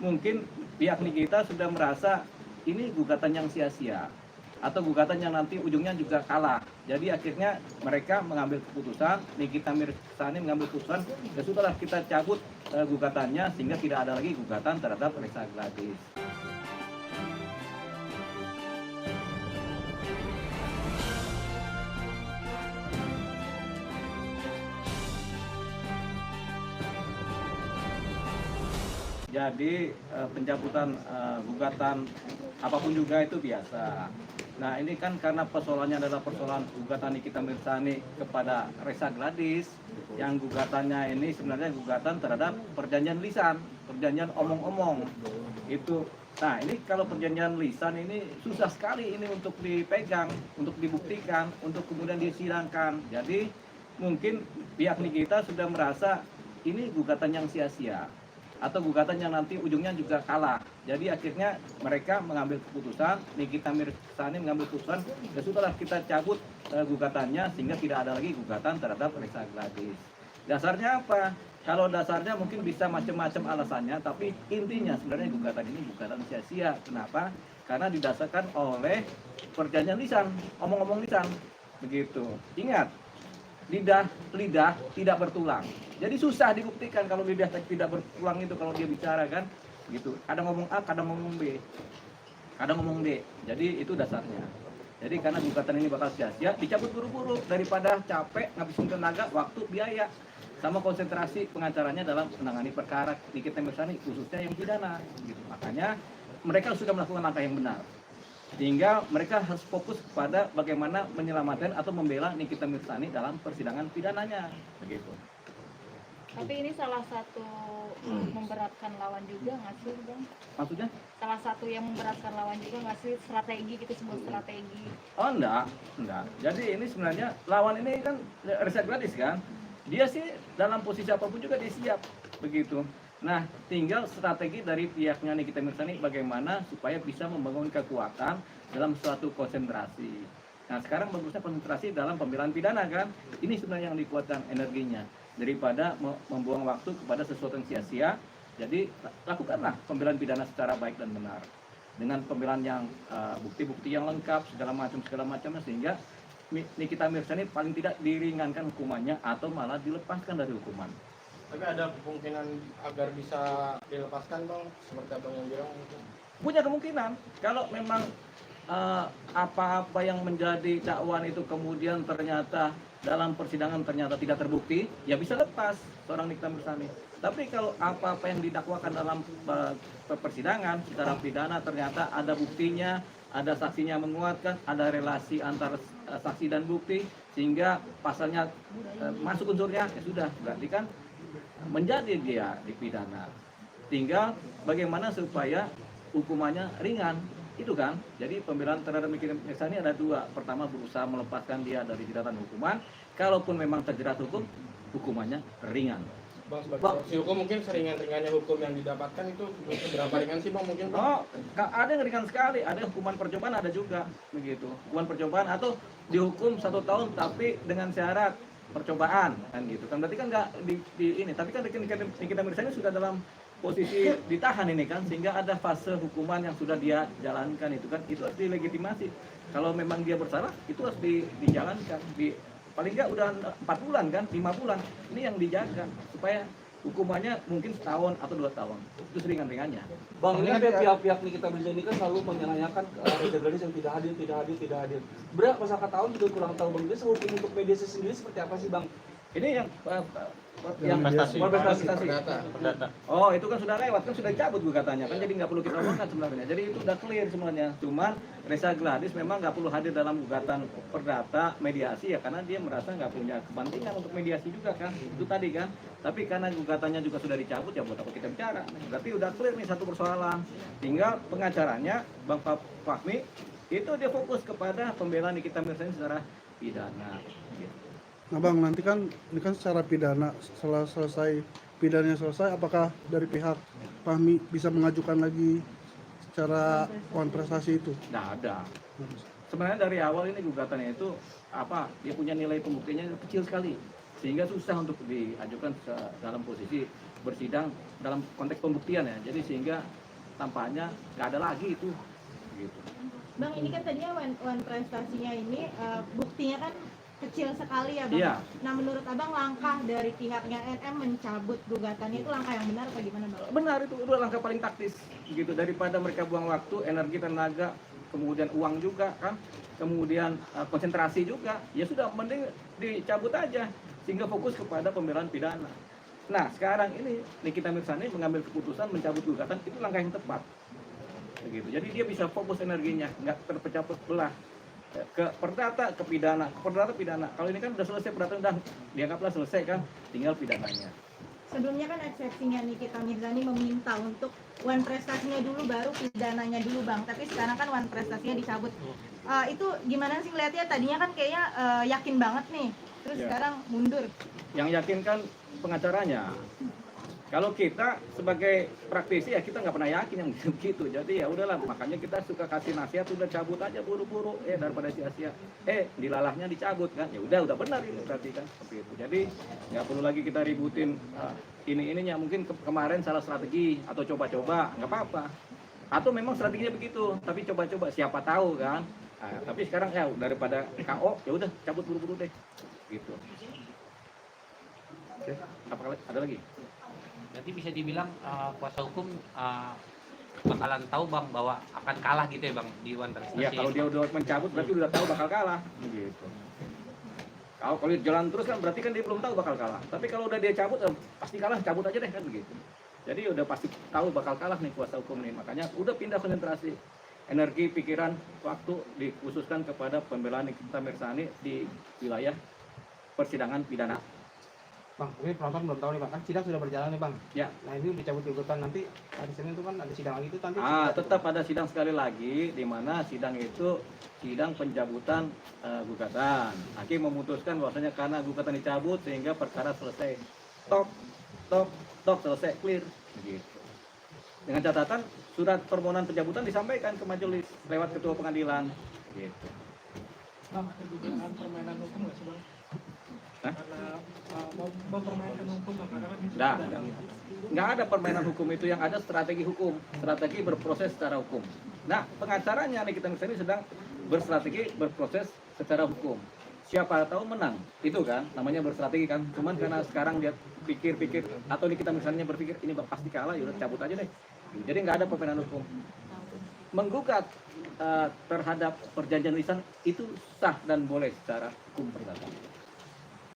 mungkin pihak kita sudah merasa ini gugatan yang sia-sia atau gugatan yang nanti ujungnya juga kalah. Jadi akhirnya mereka mengambil keputusan, Nikita Mirzani mengambil keputusan, ya sudahlah kita cabut gugatannya sehingga tidak ada lagi gugatan terhadap Ressa Gladys. Jadi pencabutan gugatan apapun juga itu biasa. Nah ini kan karena persoalannya adalah persoalan gugatan Nikita Mirzani kepada Ressa Gladys, yang gugatannya ini sebenarnya gugatan terhadap perjanjian lisan, perjanjian omong-omong itu. Nah ini kalau perjanjian lisan ini susah sekali ini untuk dipegang, untuk dibuktikan, untuk kemudian disidangkan. Jadi mungkin pihak Nikita sudah merasa ini gugatan yang sia-sia atau gugatan yang nanti ujungnya juga kalah. Jadi akhirnya mereka mengambil keputusan, Nikita Mirzani mengambil keputusan, ya sudahlah kita cabut gugatannya sehingga tidak ada lagi gugatan terhadap Ressa Gladys. Dasarnya apa? Kalau dasarnya mungkin bisa macam-macam alasannya, tapi intinya sebenarnya gugatan ini gugatan sia-sia. Kenapa? Karena didasarkan oleh perjanjian lisan, omong-omong lisan. Begitu. Ingat, lidah tidak bertulang. Jadi susah dibuktikan kalau lidah tidak bertulang itu kalau dia bicara kan, gitu. Kadang ngomong A, kadang ngomong B, kadang ngomong D. Jadi itu dasarnya. Jadi karena gugatan ini bakal sia-sia, dicabut buru-buru daripada capek, ngabisin tenaga, waktu, biaya, sama konsentrasi pengacaranya dalam menangani perkara Nikita Mirzani khususnya yang pidana. Gitu. Makanya mereka sudah melakukan langkah yang benar. Sehingga mereka harus fokus kepada bagaimana menyelamatkan atau membela Nikita Mirzani dalam persidangan pidananya, begitu. Tapi ini salah satu memberatkan lawan juga nggak sih, Bang? Maksudnya? Salah satu yang memberatkan lawan juga nggak sih, strategi gitu, sebuah strategi? Oh enggak. Jadi ini sebenarnya lawan ini kan Ressa Gladys kan, dia sih dalam posisi apapun juga dia siap, begitu. Nah, tinggal strategi dari pihaknya Nikita Mirzani bagaimana supaya bisa membangun kekuatan dalam suatu konsentrasi. Nah, sekarang bagusnya konsentrasi dalam pembelaan pidana kan. Ini sebenarnya yang dikuatkan energinya daripada membuang waktu kepada sesuatu yang sia-sia. Jadi, lakukanlah pembelaan pidana secara baik dan benar. Dengan pembelaan yang bukti-bukti yang lengkap, segala macamnya sehingga Nikita Mirzani paling tidak diringankan hukumannya atau malah dilepaskan dari hukuman. Tapi ada kemungkinan agar bisa dilepaskan, Bang, seperti abang yang bilang gitu. Punya kemungkinan kalau memang apa-apa yang menjadi dakwaan itu kemudian ternyata dalam persidangan ternyata tidak terbukti, ya bisa lepas seorang Nikita Mirzani. Tapi kalau apa-apa yang didakwakan dalam persidangan secara pidana ternyata ada buktinya, ada saksinya menguatkan, ada relasi antara saksi dan bukti sehingga pasalnya masuk unsurnya, ya sudah, berarti kan menjadi dia dipidana. Tinggal bagaimana supaya hukumannya ringan, itu kan. Jadi pembelaan terhadap Nikita Mirzani ada dua. Pertama, berusaha melepaskan dia dari jeratan hukuman. Kalaupun memang terjerat hukum, hukumannya ringan. Bang, sebagai si hukum mungkin seringan-ringannya hukum yang didapatkan itu berapa ringan sih, Bang, mungkin, Bang? Oh, ada yang ringan sekali, ada hukuman percobaan, ada juga begitu. Hukuman percobaan atau dihukum 1 tahun tapi dengan syarat percobaan kan gitu kan. Berarti kan nggak di ini, tapi kan Nikita Mirzani sudah dalam posisi ditahan ini kan, sehingga ada fase hukuman yang sudah dia jalankan itu kan, itu harus dilegitimasi. Kalau memang dia bersalah, itu harus dijalankan. Paling nggak udah 4 bulan kan, 5 bulan. Ini yang dijaga supaya hukumannya mungkin setahun atau 2 tahun. Itu seringan-ringannya. Bang, ini pihak-pihak Nikita Mirzani kan selalu menyayangkan Ressa Gladys yang tidak hadir. Berapa masyarakat tahun juga kurang tahu, Bang. Jadi hukum untuk mediasi sendiri seperti apa sih, Bang? Ini yang prestasi. Perdata. Oh, itu kan sudah lewat, kan sudah dicabut gugatannya kan, jadi nggak perlu kita omongkan sebenarnya. Jadi itu udah clear semuanya. Cuman Ressa Gladys memang nggak perlu hadir dalam gugatan perdata mediasi ya, karena dia merasa nggak punya kepentingan untuk mediasi juga kan. Itu tadi kan. Tapi karena gugatannya juga sudah dicabut, ya buat apa kita bicara? Berarti udah clear nih satu persoalan. Tinggal pengacaranya Bang Fahmi itu dia fokus kepada pembelaan Nikita Mirzani secara pidana. Gitu. Nah Bang, nanti kan ini kan secara pidana, setelah selesai pidananya selesai, apakah dari pihak Fahmi bisa mengajukan lagi secara kontestasi itu? Nggak ada. Sebenarnya dari awal ini gugatannya itu dia punya nilai pembuktiannya kecil sekali, sehingga susah untuk diajukan dalam posisi bersidang dalam konteks pembuktian ya. Jadi sehingga tampaknya nggak ada lagi itu. Gitu. Bang, ini kan tadinya one prestasinya ini buktinya kan kecil sekali ya Bang. Iya. Nah menurut Abang langkah dari pihaknya NM mencabut gugatannya itu langkah yang benar apa gimana Bang? Benar, itu udah langkah paling taktis gitu, daripada mereka buang waktu, energi, tenaga, kemudian uang juga kan, kemudian konsentrasi juga, ya sudah mending dicabut aja sehingga fokus kepada pembelaan pidana. Nah sekarang ini Nikita Mirzani mengambil keputusan mencabut gugatan, itu langkah yang tepat begitu. Jadi dia bisa fokus energinya, nggak terpecah belah ke perdata ke pidana, ke perdata pidana. Kalau ini kan udah selesai perdata, udah dianggaplah selesai kan, tinggal pidananya. Sebelumnya kan eksepsinya Nikita Mirzani meminta untuk one prestasinya dulu baru pidananya dulu Bang, tapi sekarang kan one prestasinya dicabut. Itu gimana sih ngeliatnya? Tadinya kan kayaknya yakin banget nih, terus Ya. sekarang mundur. Yang yakin kan pengacaranya. Kalau kita sebagai praktisi ya kita nggak pernah yakin yang begitu. Jadi ya udahlah, makanya kita suka kasih nasihat, udah cabut aja buru-buru daripada sia-sia. Dilalahnya dicabut kan. Ya udah benar ini berarti kan seperti itu. Jadi nggak perlu lagi kita ributin ininya, mungkin kemarin salah strategi atau coba-coba, nggak apa-apa. Atau memang strateginya begitu, tapi coba-coba siapa tahu kan. Tapi sekarang ya daripada KO, ya udah cabut buru-buru deh. Gitu. Oke, ada lagi? Berarti bisa dibilang kuasa hukum bakalan tahu Bang bahwa akan kalah gitu ya Bang di one prestasi. Iya, kalau dia udah mencabut berarti udah tahu bakal kalah. Gitu. Kalau jalan terus kan berarti kan dia belum tahu bakal kalah. Tapi kalau udah dia cabut, pasti kalah, cabut aja deh kan begitu. Jadi udah pasti tahu bakal kalah nih kuasa hukum nih. Makanya udah pindah konsentrasi, energi, pikiran, waktu dikhususkan kepada pembelaan Nikita Mirzani di wilayah persidangan pidana. Bang, ini penonton belum tahu nih Bang, kan sidang sudah berjalan nih Bang. Ya. Nah ini dicabut gugatan, nanti hari Senin itu kan ada sidang lagi itu nanti. Tetap ada sidang sekali lagi, di mana sidang itu sidang pencabutan gugatan. Hakim memutuskan bahwasanya karena gugatan dicabut sehingga perkara selesai. Tok selesai, clear. Begitu. Dengan catatan surat permohonan pencabutan disampaikan ke majelis lewat ketua pengadilan. Gitu. Bang, ada dugaan permainan hukum nggak sih Bang? Hah? Karena mau mempermainkan hukum Bang, karena kan Nggak ada permainan hukum itu, yang ada strategi hukum, strategi berproses secara hukum. Nah, pengacaranya Nikita Mirzani sedang berstrategi berproses secara hukum. Siapa tahu menang, itu kan namanya berstrategi kan. Cuman karena sekarang dia pikir-pikir atau Nikita Mirzani berpikir ini pasti kalah, yaudah cabut aja deh. Jadi nggak ada permainan hukum. Menggugat terhadap perjanjian lisan itu sah dan boleh secara hukum perdata.